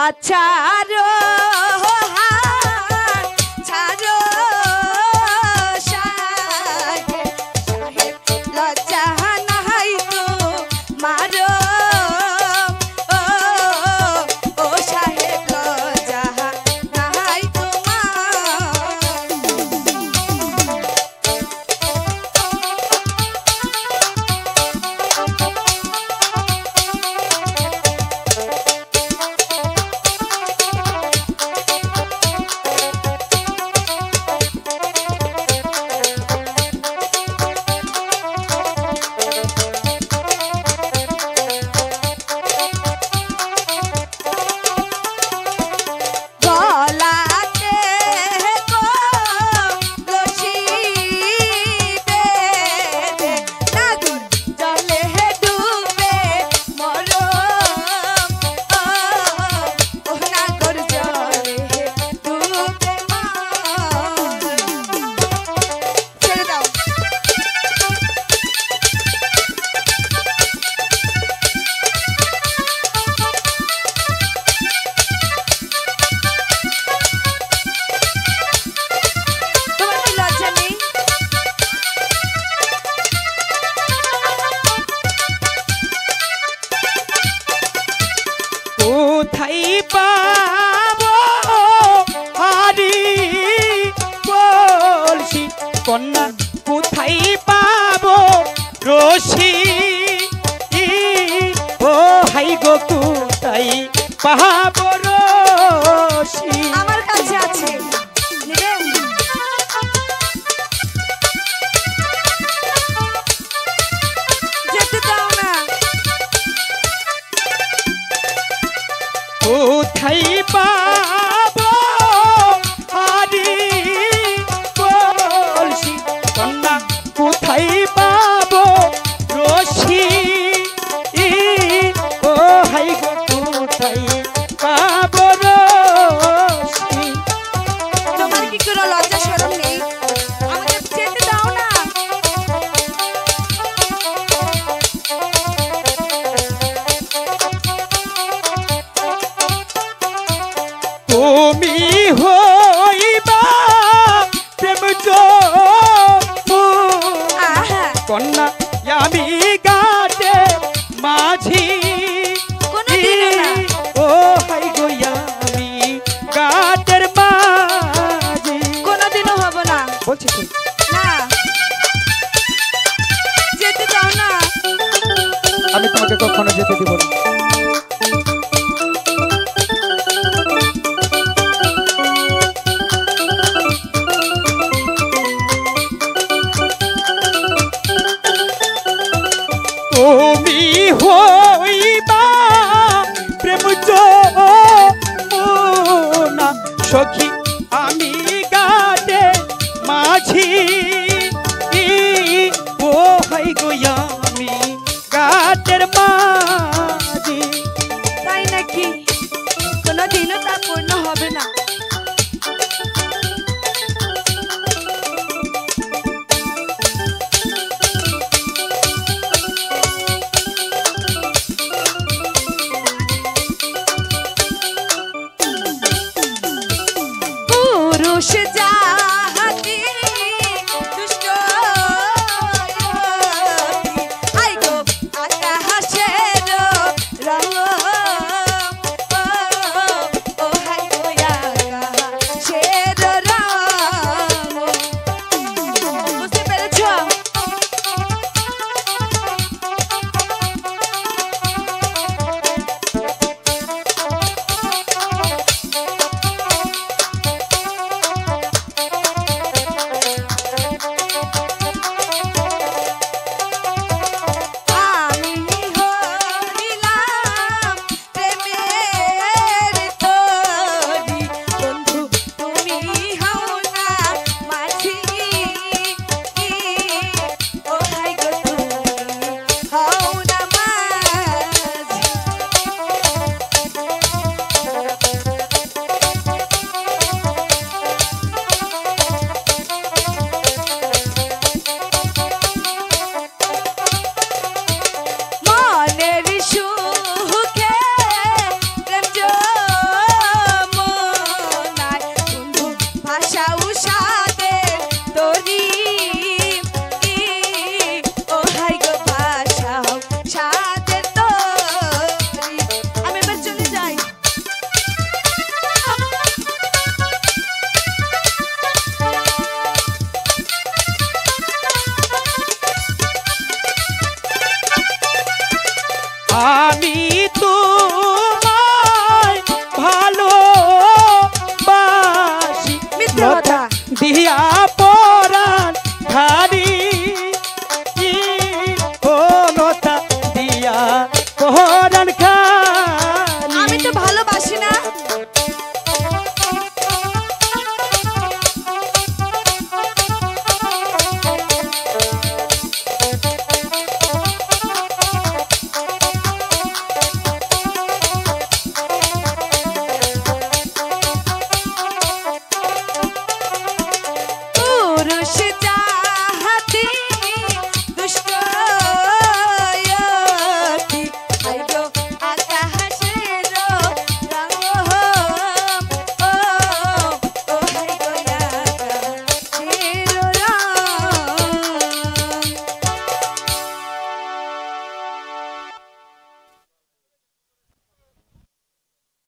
ছাড়ো ছাড়ো সাহেব লজ্জা নাই তো মারো ও সাহেব লজ্জা নাই কোথায় পাবো হারি বলছি কন্যা কোথায় পাবো রশি ও হাই গো কোথায় পাবো রশি আমার কাছে আছে যেতে দাও না কোথায় পাবো হারি বলছি কন্যা কোথায় পাবো রশি ও হাই গো কোথায় পাবো রশি তোমার কি কোনো লজ্জা শরম নেই আমাকে যেতে দাও না তুমি হইবা প্রেম কন্যা আমি গাতে মাঝি ও হাই গো আমি গাতের মাঝি কোনোদিনও হব না বলছি না যেতে দাও না আমি তোমাকে কখনো যেতে দিব না তুমি হইবা প্রেম না সখী আমি গাতে মাঝি ও হাই গো আমি গাতের মাঝি তাই নাকি কোনোদিনও তা পূর্ণ হবে না পুরুষ